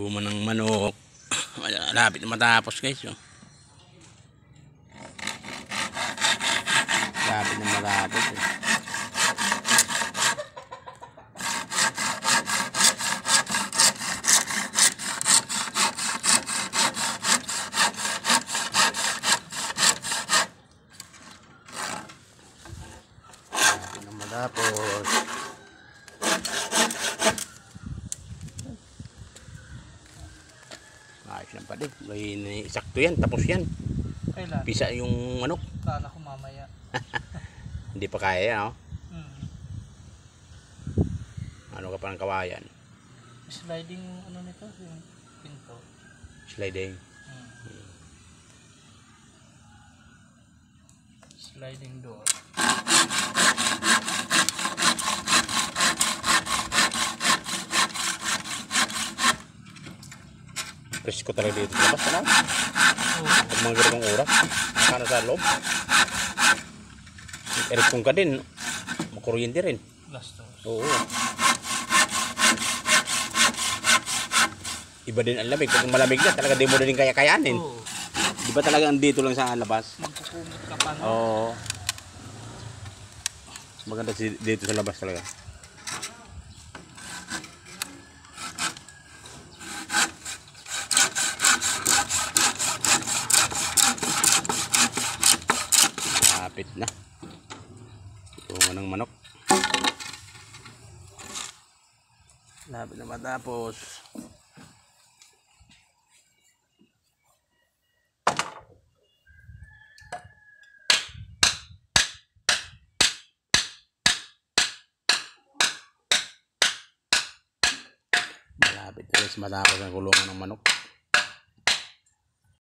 Kulungan ng manok. Malapit na matapos guys. Oh. Malapit na matapos. Eh. Malapit na matapos. Ayos lang pala. Sakto yan. Tapos yan. Kailan? Pisa yung manok. Kala ko mamaya. Hindi pa kaya, no? Hmm. Ano ka pa ng kawayan? Sliding ano nito? Yung pinto. Sliding. Sliding door. Presko talaga dito sa labas, ano? Pag mga ganitong oras, nakano sa loob. Aircon ka din, makuryente rin. Gastos. Oo. Iba din ang lamig. Pag malamig na, talaga di mo na rin kaya-kayanin. Oo. Di ba talaga dito lang sa labas? Magkukumot ka pa, no? Oo. Maganda dito sa labas talaga. Lapit na. Tungo ng manok. Lapit na matapos. Malapit na rin matapos ang kulungan ng manok.